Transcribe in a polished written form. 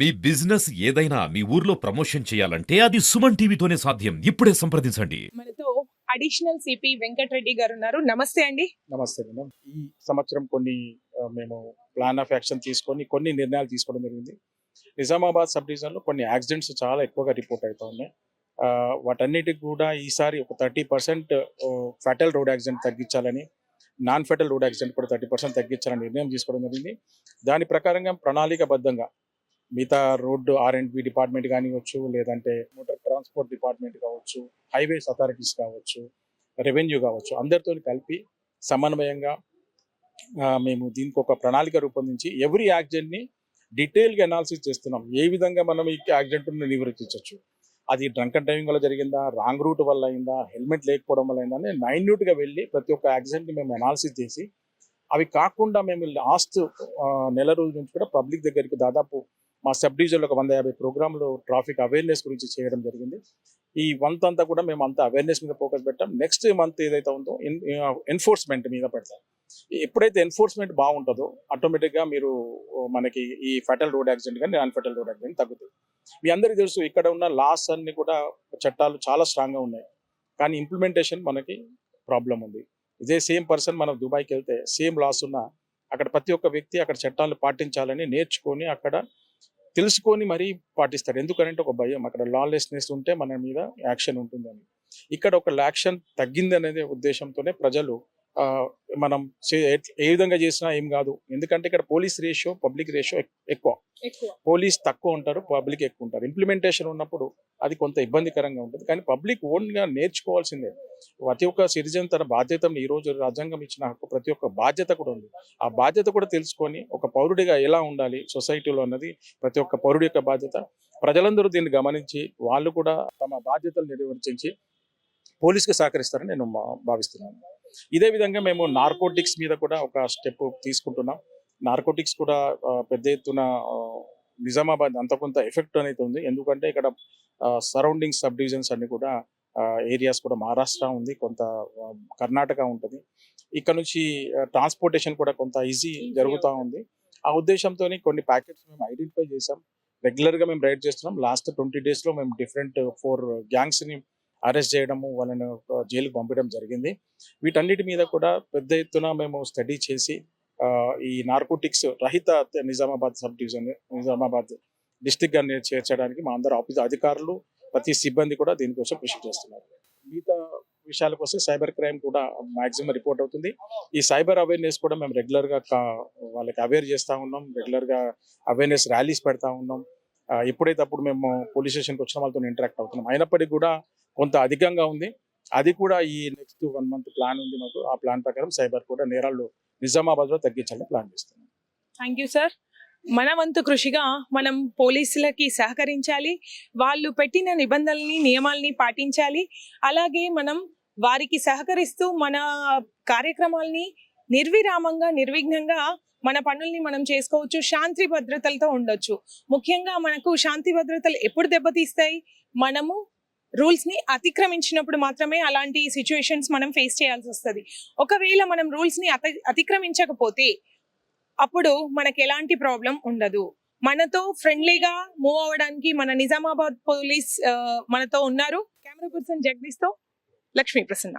మీ business ఏదైనా మీ ఊర్లో promotion చేయాలంటే అది సుమన్ టీవీతోనే సాధ్యం. ఇప్పుడే సంప్రదించండి. మనతో అడిషనల్ సిపి వెంకటరెడ్డి గారు ఉన్నారు. నమస్తే అండి. నమస్తే మేడం. ఈ సంవత్సరం కొన్ని మేము ప్లాన్ ఆఫ్ యాక్షన్ తీసుకొని కొన్ని నిర్ణయాలు తీసుకోవడం జరిగింది. నిజామాబాద్ సబ్ డివిజన్లో కొన్ని యాక్సిడెంట్స్ చాలా ఎక్కువగా రిపోర్ట్ అవుతా ఉన్నాయి. వాటన్నిటికి కూడా ఈసారి ఒక 30% ఫెటల్ రోడ్ యాక్సిడెంట్ తగ్గించాలని, నాన్ ఫెటల్ రోడ్ యాక్సిడెంట్ కూడా 30% తగ్గించాలని నిర్ణయం తీసుకోవడం జరిగింది. దాని ప్రకారంగా ప్రణాళికబద్ధంగా మిగతా రోడ్డు R&B డిపార్ట్మెంట్ కానివచ్చు, లేదంటే మోటార్ ట్రాన్స్పోర్ట్ డిపార్ట్మెంట్ కావచ్చు, హైవేస్ అథారిటీస్ కావచ్చు, రెవెన్యూ కావచ్చు, అందరితో కలిపి సమన్వయంగా మేము దీనికి ఒక ప్రణాళిక రూపొందించి ఎవ్రీ యాక్సిడెంట్ని డీటెయిల్గా అనాలిసిస్ చేస్తున్నాం. ఏ విధంగా మనం ఈ యాక్సిడెంట్ని నివారించవచ్చు, అది డ్రంక్ అండ్ డ్రైవింగ్ వల్ల జరిగిందా, రాంగ్ రూట్ వల్ల అయిందా, హెల్మెట్ లేకపోవడం వల్ల అయిందా అని మైన్యూట్గా వెళ్ళి ప్రతి ఒక్క యాక్సిడెంట్ని మేము అనాలిసిస్ చేసి, అవి కాకుండా మేము లాస్ట్ నెల రోజుల నుంచి కూడా పబ్లిక్ దగ్గరికి దాదాపు మా సబ్ డివిజన్లో ఒక 150 ప్రోగ్రాంలు ట్రాఫిక్ అవేర్నెస్ గురించి చేయడం జరిగింది. ఈ మంత్ అంతా కూడా మేము అంతా అవేర్నెస్ మీద ఫోకస్ పెట్టాం. నెక్స్ట్ మంత్ ఏదైతే ఉందో ఎన్ఫోర్స్మెంట్ మీద పెడతాం. ఎప్పుడైతే ఎన్ఫోర్స్మెంట్ బాగుంటుందో ఆటోమేటిక్గా మీరు మనకి ఈ ఫెటల్ రోడ్ యాక్సిడెంట్ కానీ నాన్ ఫెటల్ రోడ్ యాక్సిడెంట్ తగ్గుతుంది. మీ అందరికీ తెలుసు, ఇక్కడ ఉన్న లాస్ అన్ని కూడా చట్టాలు చాలా స్ట్రాంగ్గా ఉన్నాయి, కానీ ఇంప్లిమెంటేషన్ మనకి ప్రాబ్లం ఉంది. ఇదే సేమ్ పర్సన్ మనం దుబాయ్కి వెళ్తే సేమ్ లాస్ ఉన్నా అక్కడ ప్రతి ఒక్క వ్యక్తి అక్కడ చట్టాలను పాటించాలని నేర్చుకొని అక్కడ తెలుసుకొని మరీ పాటిస్తాడు. ఎందుకంటే ఒక భయం, అక్కడ లాలెస్నెస్ ఉంటే మన మీద యాక్షన్ ఉంటుందని. ఇక్కడ ఒక యాక్షన్ తగ్గింది అనేది ఉద్దేశంతోనే ప్రజలు మనం ఏ విధంగా చేసినా ఏం కాదు. ఎందుకంటే ఇక్కడ పోలీస్ రేషియో పబ్లిక్ రేషియో ఎక్కువ. పోలీస్ తక్కువ ఉంటారు, పబ్లిక్ ఎక్కువ ఉంటారు. ఇంప్లిమెంటేషన్ ఉన్నప్పుడు అది కొంత ఇబ్బందికరంగా ఉంటుంది, కానీ పబ్లిక్ ఓన్గా నేర్చుకోవాల్సిందే. ప్రతి ఒక్క సిటిజన్ తన బాధ్యతను, ఈ రోజు రాజ్యాంగం ఇచ్చిన హక్కు ప్రతి ఒక్క బాధ్యత కూడా ఉంది. ఆ బాధ్యత కూడా తెలుసుకొని ఒక పౌరుడిగా ఎలా ఉండాలి సొసైటీలో అన్నది ప్రతి ఒక్క పౌరుడి యొక్క బాధ్యత. ప్రజలందరూ దీన్ని గమనించి వాళ్ళు కూడా తమ బాధ్యతలు నిర్వర్తించి పోలీస్కి సహకరిస్తారని నేను భావిస్తున్నాను. ఇదే విధంగా మేము నార్కోటిక్స్ మీద కూడా ఒక స్టెప్ తీసుకుంటున్నాం. నార్కోటిక్స్ కూడా పెద్ద ఎత్తున నిజామాబాద్ అంత కొంత ఎఫెక్ట్ అనేది ఉంది. ఎందుకంటే ఇక్కడ సరౌండింగ్ సబ్ డివిజన్స్ అన్ని కూడా ఏరియాస్ కూడా మహారాష్ట్ర ఉంది, కొంత కర్ణాటక ఉంటుంది. ఇక్కడ నుంచి ట్రాన్స్పోర్టేషన్ కూడా కొంత ఈజీ జరుగుతూ ఉంది. ఆ ఉద్దేశంతో కొన్ని ప్యాకెట్స్ మేము ఐడెంటిఫై చేసాం. రెగ్యులర్గా మేము రైడ్ చేస్తున్నాం. లాస్ట్ 20 daysలో మేము డిఫరెంట్ 4 గ్యాంగ్స్ని అరెస్ట్ చేయడము, వాళ్ళని జైలుకు పంపించడం జరిగింది. వీటన్నిటి మీద కూడా పెద్ద ఎత్తున మేము స్టడీ చేసి ఈ నార్కోటిక్స్ రహిత నిజామాబాద్ సబ్ డివిజన్, నిజామాబాద్ డిస్టిక్గా చేర్చడానికి మా అందరు ఆఫీస్ అధికారులు, ప్రతి సిబ్బంది కూడా దీనికోసం కృషి చేస్తున్నారు. మిగతా విషయాల కోసం సైబర్ క్రైమ్ కూడా మాక్సిమం రిపోర్ట్ అవుతుంది. ఈ సైబర్ అవేర్నెస్ కూడా మేము రెగ్యులర్గా వాళ్ళకి అవేర్ చేస్తూ ఉన్నాం. రెగ్యులర్గా అవేర్నెస్ ర్యాలీస్ పెడతా ఉన్నాం. ఎప్పుడైతే అప్పుడు మేము పోలీస్ స్టేషన్కి వచ్చిన వాళ్ళతో ఇంటరాక్ట్ అవుతున్నాం. అయినప్పటికీ కూడా కొంత అధికంగా ఉంది. అది కూడా ఈ నెక్స్ట్ 1 month ప్లాన్ ఉంది మాకు. ఆ ప్లాన్ ప్రకారం సైబర్ కూడా నేరాలు నిజామాబాద్లో తగ్గించాలని ప్లాన్ చేస్తున్నాం. Thank you sir. మన వంతు కృషిగా మనం పోలీసులకి సహకరించాలి, వాళ్ళు పెట్టిన నిబంధనల్ని నియమాల్ని పాటించాలి. అలాగే మనం వారికి సహకరిస్తూ మన కార్యక్రమాల్ని నిర్విరామంగా నిర్విఘ్నంగా మన పనుల్ని మనం చేసుకోవచ్చు. శాంతి భద్రతలతో ఉండొచ్చు. ముఖ్యంగా మనకు శాంతి భద్రతలు ఎప్పుడు దెబ్బతీస్తాయి, మనము రూల్స్ ని అతిక్రమించినప్పుడు మాత్రమే అలాంటి సిచ్యువేషన్స్ మనం ఫేస్ చేయాల్సి వస్తుంది. ఒకవేళ మనం రూల్స్ ని అతిక్రమించకపోతే అప్పుడు మనకి ఎలాంటి ప్రాబ్లం ఉండదు. మనతో ఫ్రెండ్లీగా మూవ్ అవ్వడానికి మన నిజామాబాద్ పోలీస్ మనతో ఉన్నారు. కెమెరా పర్సన్ జగదీష్ తో లక్ష్మీ ప్రసన్న.